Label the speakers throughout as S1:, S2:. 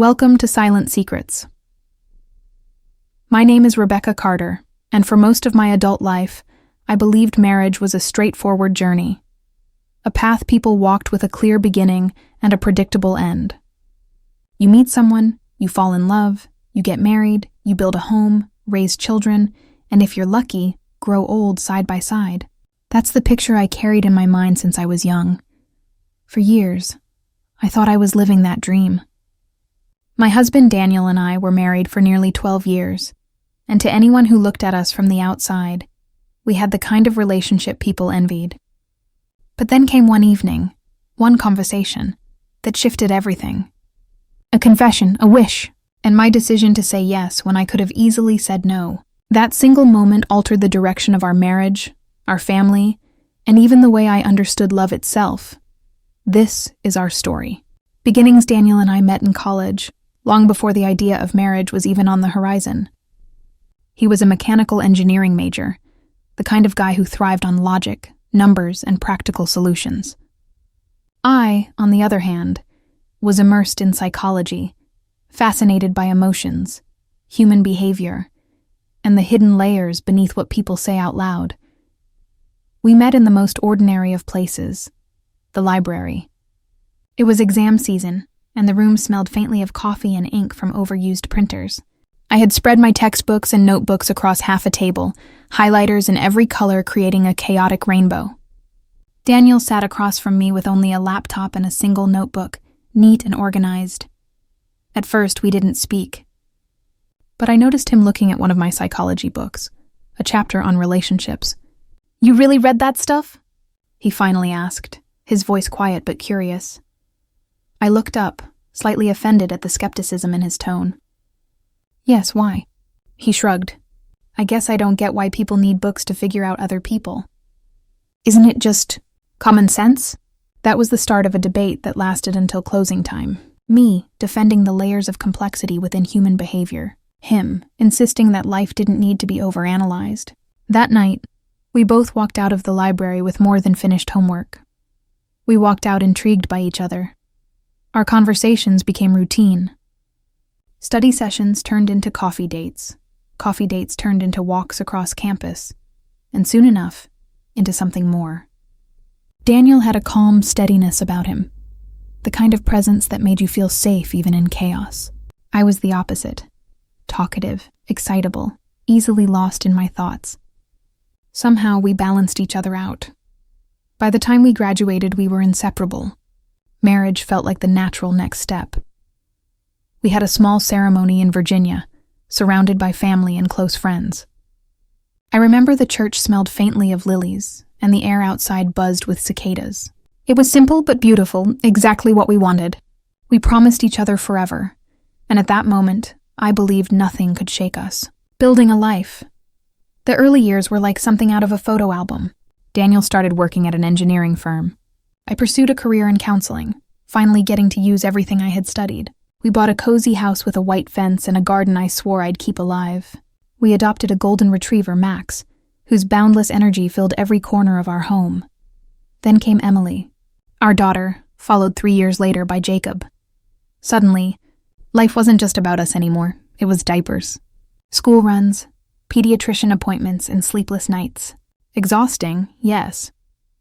S1: Welcome to Silent Secrets. My name is Rebecca Carter, and for most of my adult life, I believed marriage was a straightforward journey. A path people walked with a clear beginning and a predictable end. You meet someone, you fall in love, you get married, you build a home, raise children, and if you're lucky, grow old side by side. That's the picture I carried in my mind since I was young. For years, I thought I was living that dream. My husband Daniel and I were married for nearly 12 years, and to anyone who looked at us from the outside, we had the kind of relationship people envied. But then came one evening, one conversation, that shifted everything. A confession, a wish, and my decision to say yes when I could have easily said no. That single moment altered the direction of our marriage, our family, and even the way I understood love itself. This is our story. Beginnings: Daniel and I met in college, long before the idea of marriage was even on the horizon. He was a mechanical engineering major, the kind of guy who thrived on logic, numbers, and practical solutions. I, on the other hand, was immersed in psychology, fascinated by emotions, human behavior, and the hidden layers beneath what people say out loud. We met in the most ordinary of places, the library. It was exam season, and the room smelled faintly of coffee and ink from overused printers. I had spread my textbooks and notebooks across half a table, highlighters in every color creating a chaotic rainbow. Daniel sat across from me with only a laptop and a single notebook, neat and organized. At first, we didn't speak. But I noticed him looking at one of my psychology books, a chapter on relationships. "You really read that stuff?" he finally asked, his voice quiet but curious. I looked up, slightly offended at the skepticism in his tone. "Yes, why?" He shrugged. "I guess I don't get why people need books to figure out other people. Isn't it just common sense?" That was the start of a debate that lasted until closing time. Me defending the layers of complexity within human behavior. Him insisting that life didn't need to be overanalyzed. That night, we both walked out of the library with more than finished homework. We walked out intrigued by each other. Our conversations became routine. Study sessions turned into coffee dates turned into walks across campus, and soon enough, into something more. Daniel had a calm steadiness about him, the kind of presence that made you feel safe even in chaos. I was the opposite, talkative, excitable, easily lost in my thoughts. Somehow we balanced each other out. By the time we graduated, we were inseparable. Marriage felt like the natural next step. We had a small ceremony in Virginia, surrounded by family and close friends. I remember the church smelled faintly of lilies, and the air outside buzzed with cicadas. It was simple but beautiful, exactly what we wanted. We promised each other forever, and at that moment, I believed nothing could shake us. Building a life. The early years were like something out of a photo album. Daniel started working at an engineering firm. I pursued a career in counseling, finally getting to use everything I had studied. We bought a cozy house with a white fence and a garden I swore I'd keep alive. We adopted a golden retriever, Max, whose boundless energy filled every corner of our home. Then came Emily, our daughter, followed 3 years later by Jacob. Suddenly, life wasn't just about us anymore. It was diapers, school runs, pediatrician appointments, and sleepless nights. Exhausting, yes,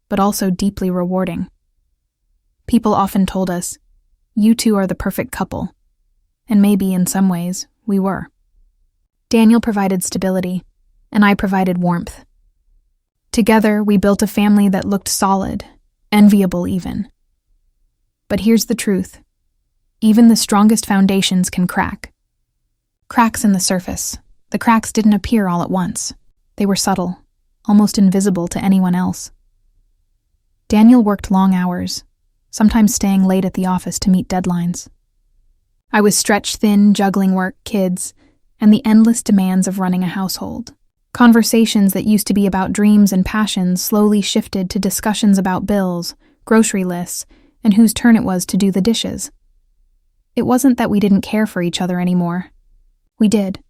S1: but also deeply rewarding. People often told us, "You two are the perfect couple," and maybe, in some ways, we were. Daniel provided stability, and I provided warmth. Together, we built a family that looked solid, enviable even. But here's the truth. Even the strongest foundations can crack. Cracks in the surface. The cracks didn't appear all at once. They were subtle, almost invisible to anyone else. Daniel worked long hours, sometimes staying late at the office to meet deadlines. I was stretched thin, juggling work, kids, and the endless demands of running a household. Conversations that used to be about dreams and passions slowly shifted to discussions about bills, grocery lists, and whose turn it was to do the dishes. It wasn't that we didn't care for each other anymore. We did,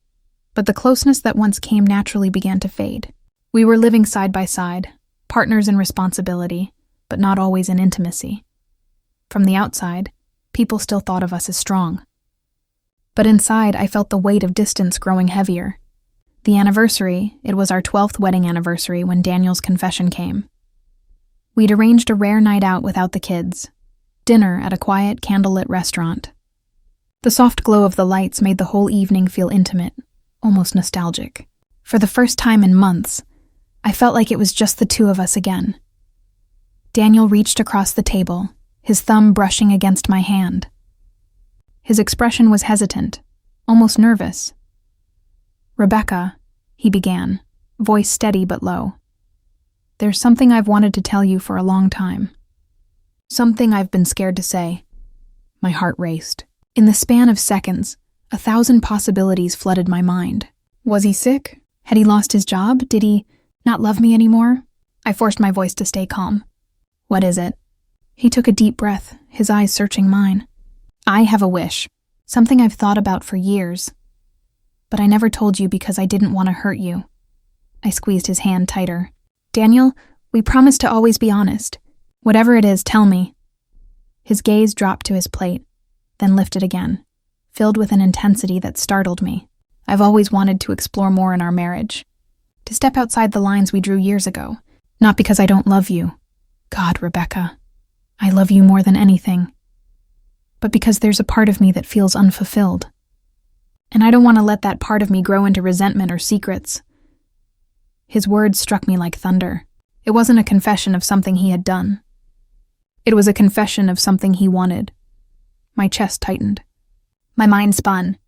S1: but the closeness that once came naturally began to fade. We were living side by side, partners in responsibility, but not always in intimacy. From the outside, people still thought of us as strong. But inside, I felt the weight of distance growing heavier. The anniversary, it was our 12th wedding anniversary when Daniel's confession came. We'd arranged a rare night out without the kids. Dinner at a quiet, candlelit restaurant. The soft glow of the lights made the whole evening feel intimate, almost nostalgic. For the first time in months, I felt like it was just the two of us again. Daniel reached across the table, his thumb brushing against my hand. His expression was hesitant, almost nervous. "Rebecca," he began, voice steady but low. "There's something I've wanted to tell you for a long time. Something I've been scared to say." My heart raced. In the span of seconds, 1,000 possibilities flooded my mind. Was he sick? Had he lost his job? Did he not love me anymore? I forced my voice to stay calm. "What is it?" He took a deep breath, his eyes searching mine. "I have a wish, something I've thought about for years. But I never told you because I didn't want to hurt you." I squeezed his hand tighter. "Daniel, we promised to always be honest. Whatever it is, tell me." His gaze dropped to his plate, then lifted again, filled with an intensity that startled me. I've always wanted to explore more in our marriage, to step outside the lines we drew years ago. Not because I don't love you. God, Rebecca, I love you more than anything. But because there's a part of me that feels unfulfilled. And I don't want to let that part of me grow into resentment or secrets. His words struck me like thunder. It wasn't a confession of something he had done. It was a confession of something he wanted. My chest tightened. My mind spun.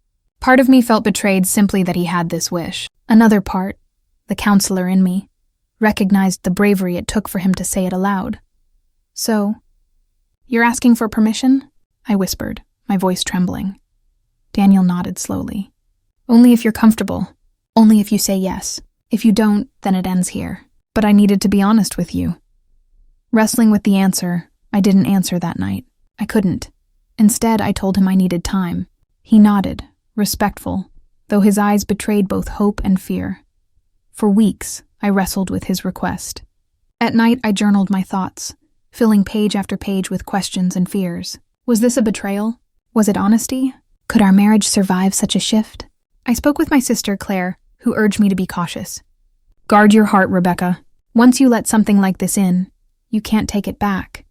S1: Part of me felt betrayed simply that he had this wish. Another part, the counselor in me, recognized the bravery it took for him to say it aloud. "So, you're asking for permission?" I whispered, my voice trembling. Daniel nodded slowly. "Only if you're comfortable. Only if you say yes. If you don't, then it ends here. But I needed to be honest with you." Wrestling with the answer, I didn't answer that night. I couldn't. Instead, I told him I needed time. He nodded, respectful, though his eyes betrayed both hope and fear. For weeks, I wrestled with his request. At night, I journaled my thoughts, filling page after page with questions and fears. Was this a betrayal? Was it honesty? Could our marriage survive such a shift? I spoke with my sister, Claire, who urged me to be cautious. "Guard your heart, Rebecca. Once you let something like this in, you can't take it back."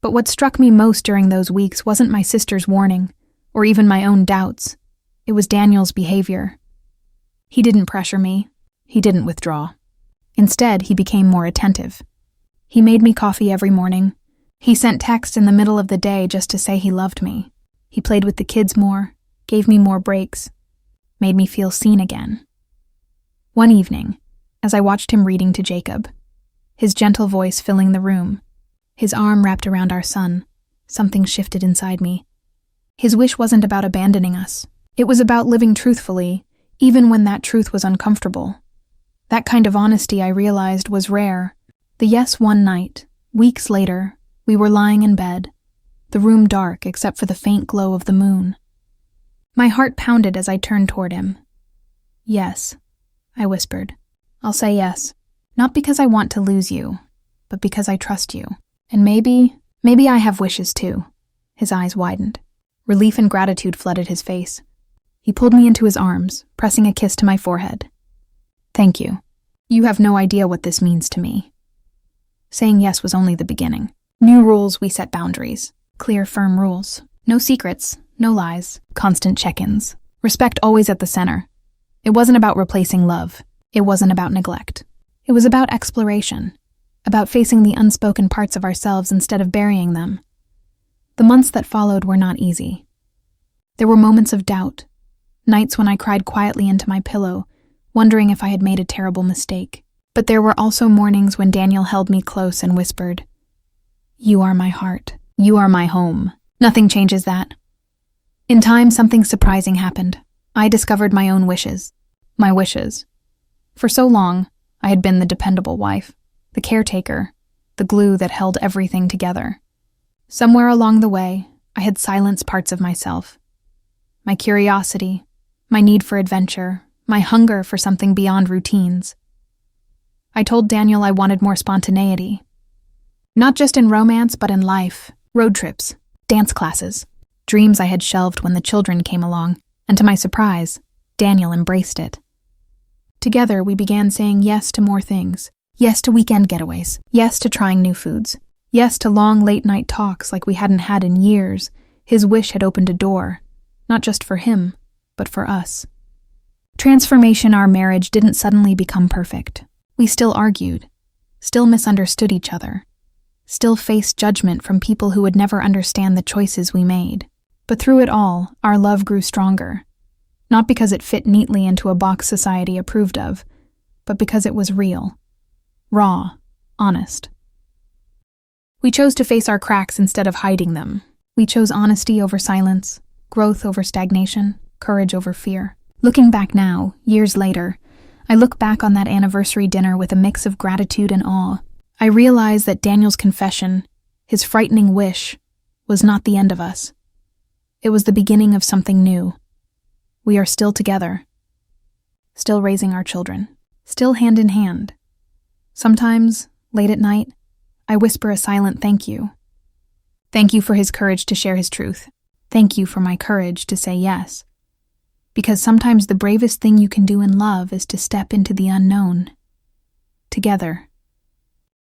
S1: But what struck me most during those weeks wasn't my sister's warning, or even my own doubts. It was Daniel's behavior. He didn't pressure me. He didn't withdraw. Instead, he became more attentive. He made me coffee every morning. He sent texts in the middle of the day just to say he loved me. He played with the kids more, gave me more breaks, made me feel seen again. One evening, as I watched him reading to Jacob, his gentle voice filling the room, his arm wrapped around our son, something shifted inside me. His wish wasn't about abandoning us. It was about living truthfully, even when that truth was uncomfortable. That kind of honesty, I realized, was rare. The yes one night, weeks later, we were lying in bed, the room dark except for the faint glow of the moon. My heart pounded as I turned toward him. "Yes," I whispered. "I'll say yes. Not because I want to lose you, but because I trust you. And maybe I have wishes too." His eyes widened. Relief and gratitude flooded his face. He pulled me into his arms, pressing a kiss to my forehead. "Thank you. You have no idea what this means to me." Saying yes was only the beginning. New rules, we set boundaries. Clear, firm rules. No secrets, no lies, constant check-ins. Respect always at the center. It wasn't about replacing love. It wasn't about neglect. It was about exploration. About facing the unspoken parts of ourselves instead of burying them. The months that followed were not easy. There were moments of doubt. Nights when I cried quietly into my pillow, wondering if I had made a terrible mistake. But there were also mornings when Daniel held me close and whispered, "You are my heart. You are my home. Nothing changes that." In time, something surprising happened. I discovered my own wishes. My wishes. For so long, I had been the dependable wife, the caretaker, the glue that held everything together. Somewhere along the way, I had silenced parts of myself. My curiosity, my need for adventure, my hunger for something beyond routines. I told Daniel I wanted more spontaneity. Not just in romance, but in life. Road trips, dance classes, dreams I had shelved when the children came along, and to my surprise, Daniel embraced it. Together, we began saying yes to more things. Yes to weekend getaways. Yes to trying new foods. Yes to long late-night talks like we hadn't had in years. His wish had opened a door, not just for him, but for us. Transformation in our marriage didn't suddenly become perfect. We still argued, still misunderstood each other, still faced judgment from people who would never understand the choices we made. But through it all, our love grew stronger. Not because it fit neatly into a box society approved of, but because it was real, raw, honest. We chose to face our cracks instead of hiding them. We chose honesty over silence, growth over stagnation, courage over fear. Looking back now, years later, I look back on that anniversary dinner with a mix of gratitude and awe. I realize that Daniel's confession, his frightening wish, was not the end of us. It was the beginning of something new. We are still together, still raising our children, still hand in hand. Sometimes, late at night, I whisper a silent thank you. Thank you for his courage to share his truth. Thank you for my courage to say yes. Because sometimes the bravest thing you can do in love is to step into the unknown. Together.